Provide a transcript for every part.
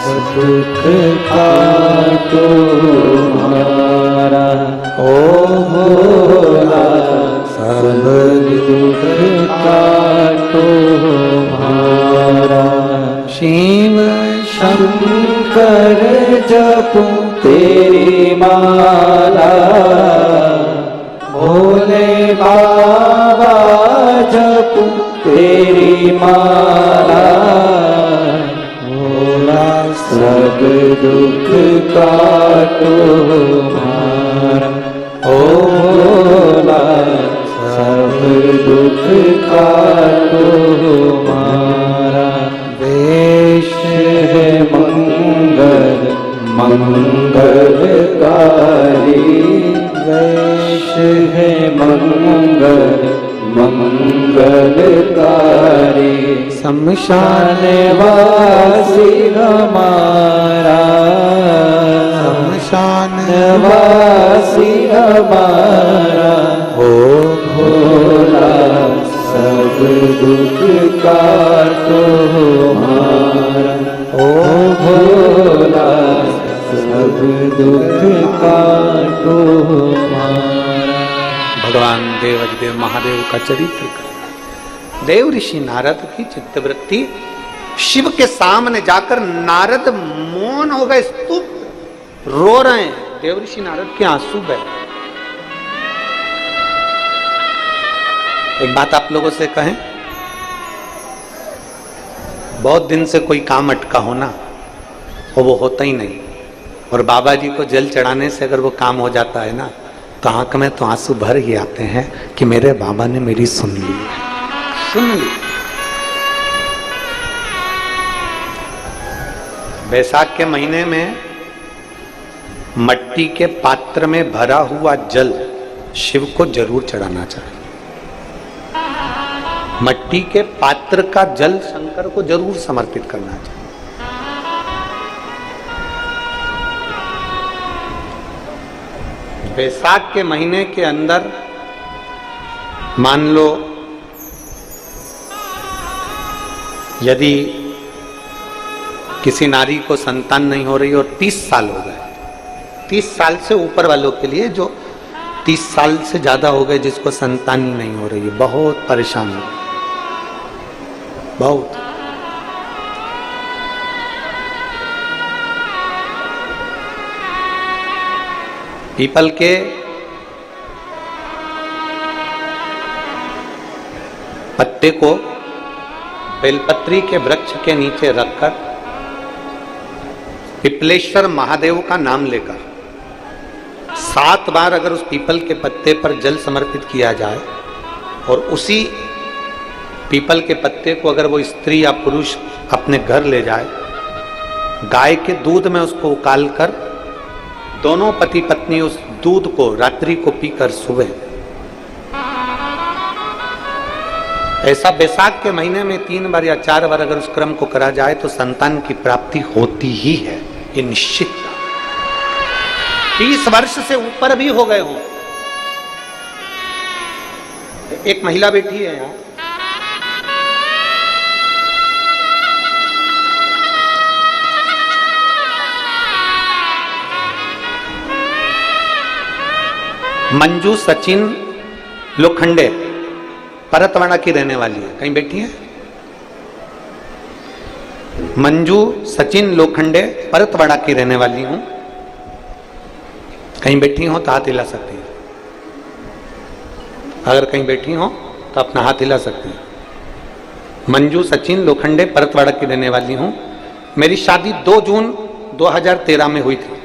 दुख काटो हमारा, ओ भोला सब दुख काटो हमारा। शिव शंकर जपो तेरी माला, भोले बाबा जपो तेरी माला, भोला सब दुख काटो हमारा, ओ भोला सब दुख काटो हमारा। वेश है मंगल मंगलकारी, वेश है मंगल मंगलकारी। शमशान वासी हमारा, शमशान वासी हमारा, ओ भोला सब दुख काटो हमारा, ओ भोला सब दुख काटो हमारा। भगवान देवाधिदेव महादेव का चरित्र। देव ऋषि नारद की चित्तवृत्ति, शिव के सामने जाकर नारद मौन हो गए, स्तुप रो रहे हैं। देव ऋषि नारद के आंसू बहे। एक बात आप लोगों से कहें, बहुत दिन से कोई काम अटका हो ना, और वो होता ही नहीं, और बाबा जी को जल चढ़ाने से अगर वो काम हो जाता है ना, तो आंख में तो आंसू भर ही आते हैं कि मेरे बाबा ने मेरी सुन ली, सुन ली। बैसाख के महीने में मट्टी के पात्र में भरा हुआ जल शिव को जरूर चढ़ाना चाहिए। मट्टी के पात्र का जल शंकर को जरूर समर्पित करना चाहिए। बैसाख के महीने के अंदर मान लो यदि किसी नारी को संतान नहीं हो रही और 30 साल हो गए, 30 साल से ऊपर वालों के लिए, जो 30 साल से ज्यादा हो गए जिसको संतान ही नहीं हो रही है, बहुत परेशान हो, बहुत। पीपल के पत्ते को बेलपत्री के वृक्ष के नीचे रखकर पिपलेश्वर महादेव का नाम लेकर 7 बार अगर उस पीपल के पत्ते पर जल समर्पित किया जाए, और उसी पीपल के पत्ते को अगर वो स्त्री या पुरुष अपने घर ले जाए, गाय के दूध में उसको उकाल कर दोनों पति पत्नी उस दूध को रात्रि को पीकर सुबह, ऐसा बैसाख के महीने में 3 बार या 4 बार अगर उस क्रम को करा जाए तो संतान की प्राप्ति होती ही है, ये निश्चित। 30 वर्ष से ऊपर भी हो गए हो। एक महिला बैठी है यहाँ, मंजू सचिन लोखंडे, परतवाड़ा की रहने वाली है, कहीं बैठी है? मंजू सचिन लोखंडे, परतवाड़ा की रहने वाली हूं, कहीं बैठी हो तो हाथ हिला सकती है। अगर कहीं बैठी हो तो अपना हाथ हिला सकती है। मंजू सचिन लोखंडे, परतवाड़ा की रहने वाली हूं। मेरी शादी 2 जून 2013 में हुई थी।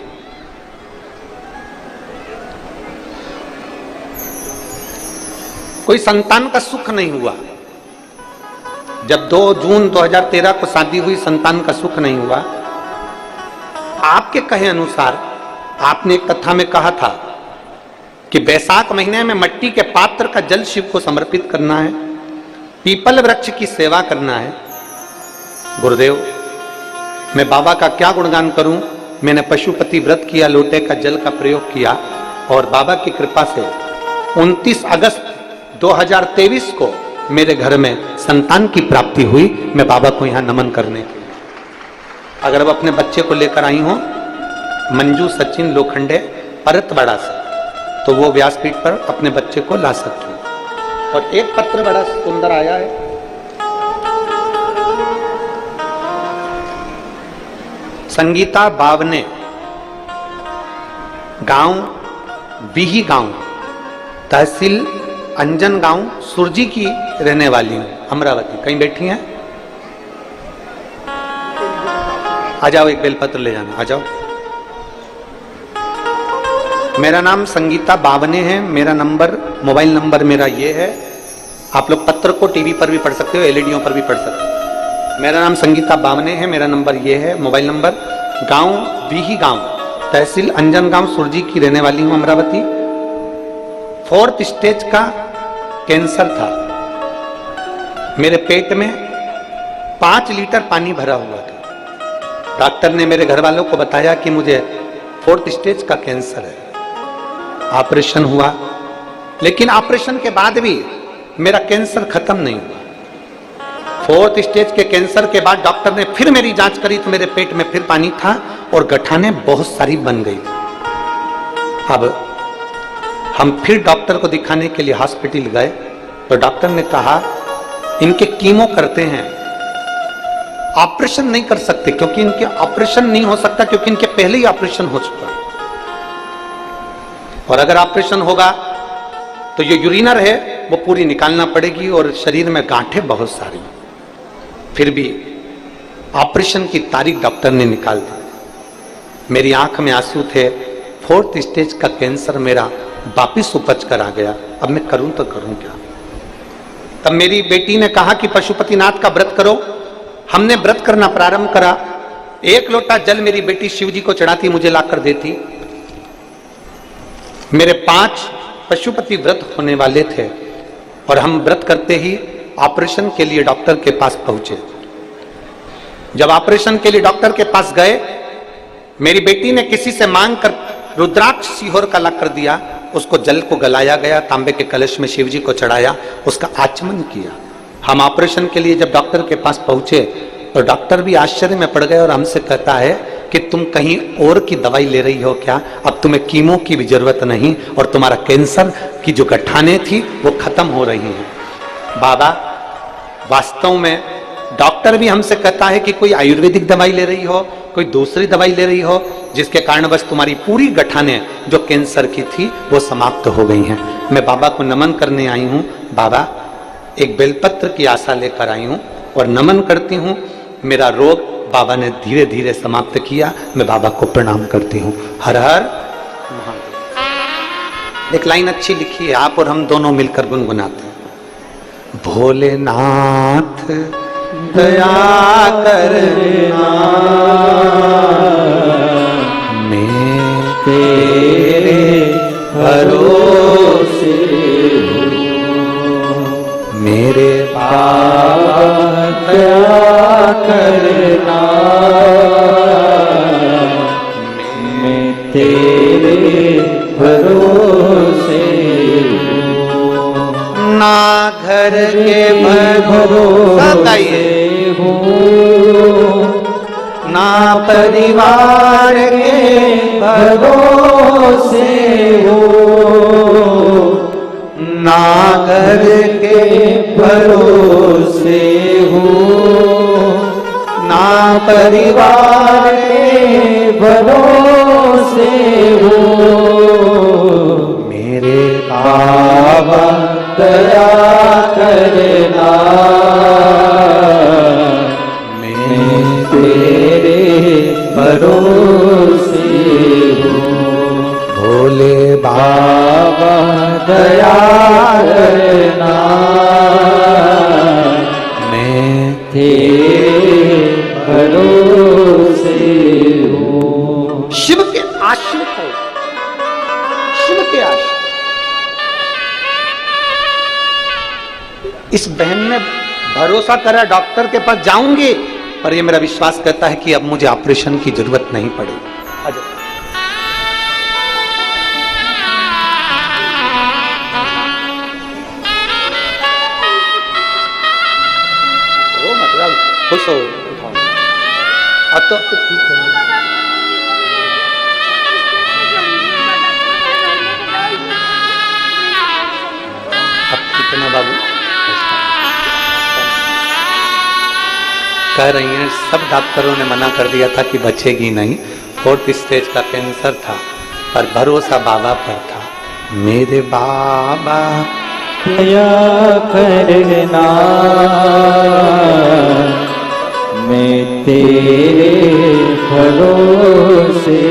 कोई संतान का सुख नहीं हुआ। जब 2 जून 2013 को शादी हुई, संतान का सुख नहीं हुआ। आपके कहे अनुसार आपने एक कथा में कहा था कि बैसाख महीने में मट्टी के पात्र का जल शिव को समर्पित करना है, पीपल वृक्ष की सेवा करना है। गुरुदेव, मैं बाबा का क्या गुणगान करूं? मैंने पशुपति व्रत किया, लोटे का जल का प्रयोग किया, और बाबा की कृपा से 29 अगस्त 2023 को मेरे घर में संतान की प्राप्ति हुई। मैं बाबा को यहां नमन करने के लिए, अगर अब अपने बच्चे को लेकर आई हो मंजू सचिन लोखंडे परतवाड़ा से, तो वो व्यासपीठ पर अपने बच्चे को ला सकती हो। और एक पत्र बड़ा सुंदर आया है, संगीता बावने, गांव बीही गांव, तहसील अंजन गांव, सुरजी की रहने वाली हूं, अमरावती। कहीं बैठी हैं? आ जाओ, एक बेलपत्र ले जाना, आ जाओ। मेरा नाम संगीता बावने है, मेरा नंबर, मोबाइल नंबर मेरा ये है। आप लोग पत्र को टीवी पर भी पढ़ सकते हो, एलईडीओ पर भी पढ़ सकते हो। मेरा नाम संगीता बावने है, मेरा नंबर ये है, मोबाइल नंबर। गांव बीही गांव, तहसील अंजन गांव, सुरजी की रहने वाली हूं, अमरावती। 4th स्टेज का कैंसर था। मेरे पेट में 5 लीटर पानी भरा हुआ था। डॉक्टर ने मेरे घर वालों को बताया कि मुझे 4th स्टेज का कैंसर है। ऑपरेशन हुआ, लेकिन ऑपरेशन के बाद भी मेरा कैंसर खत्म नहीं हुआ। 4th स्टेज के कैंसर के बाद डॉक्टर ने फिर मेरी जांच करी तो मेरे पेट में फिर पानी था और गठाने बहुत सारी बन गई थी। अब हम फिर डॉक्टर को दिखाने के लिए हॉस्पिटल गए तो डॉक्टर ने कहा इनके कीमो करते हैं, ऑपरेशन नहीं कर सकते, क्योंकि इनके ऑपरेशन नहीं हो सकता, क्योंकि इनके पहले ही ऑपरेशन हो चुका है। और अगर ऑपरेशन होगा तो ये यूरिनर है वो पूरी निकालना पड़ेगी और शरीर में गांठें बहुत सारी। फिर भी ऑपरेशन की तारीख डॉक्टर ने निकाल दी। मेरी आंख में आंसू थे। 4th स्टेज का कैंसर मेरा वापिस उपज कर आ गया। अब मैं करूं तो करूं क्या? तब मेरी बेटी ने कहा कि पशुपतिनाथ का व्रत करो। हमने व्रत करना प्रारंभ करा। 1 लोटा जल मेरी बेटी शिव जी को चढ़ाती, मुझे लाकर देती। मेरे 5 पशुपति व्रत होने वाले थे और हम व्रत करते ही ऑपरेशन के लिए डॉक्टर के पास पहुंचे। जब ऑपरेशन के लिए डॉक्टर के पास गए, मेरी बेटी ने किसी से मांग कर रुद्राक्ष सिहोर का ला कर दिया। उसको जल को गलाया गया, तांबे के कलश में शिव जी को चढ़ाया, उसका आचमन किया। हम ऑपरेशन के लिए जब डॉक्टर के पास पहुंचे तो डॉक्टर भी आश्चर्य में पड़ गए और हमसे कहता है कि तुम कहीं और की दवाई ले रही हो क्या? अब तुम्हें कीमो की भी जरूरत नहीं और तुम्हारा कैंसर की जो गठाने थी वो खत्म हो रही हैं। बाबा, वास्तव में डॉक्टर भी हमसे कहता है कि कोई आयुर्वेदिक दवाई ले रही हो, कोई दूसरी दवाई ले रही हो, जिसके कारण बस तुम्हारी पूरी गठाने जो कैंसर की थी वो समाप्त हो गई हैं। मैं बाबा को नमन करने आई हूँ। बाबा, एक बेलपत्र की आशा लेकर आई हूँ और नमन करती हूँ। मेरा रोग बाबा ने धीरे धीरे समाप्त किया। मैं बाबा को प्रणाम करती हूँ। हर हर महादेव। एक लाइन अच्छी लिखी है, आप और हम दोनों मिलकर गुनगुनाते हैं। भोलेनाथ दया करना, मैं तेरे भरोसे हूँ। मेरे बाबा दया करना, मैं तेरे भरोसे हूँ। ना घर के भरोसे हूँ, ना परिवार के भरोसे हूँ, ना घर के भरोसे हूँ, ना परिवार के भरोसे हूँ। मेरे बाबा दया करना, मैं तेरे भरोसे हूँ। भोले बाबा दया करना, मैं तेरे भरोसे हूँ। शिव के आश्रित हो, शिव के आश्रित। इस बहन ने भरोसा करा, डॉक्टर के पास जाऊंगी, पर यह मेरा विश्वास कहता है कि अब मुझे ऑपरेशन की जरूरत नहीं पड़ेगी। खुश हो, अब तो ठीक है। अब कितना बाबू कह रही हैं, सब डॉक्टरों ने मना कर दिया था कि बचेगी नहीं, 4th स्टेज का कैंसर था, पर भरोसा बाबा पर था। मेरे बाबा दया करना, मैं तेरे भरोसे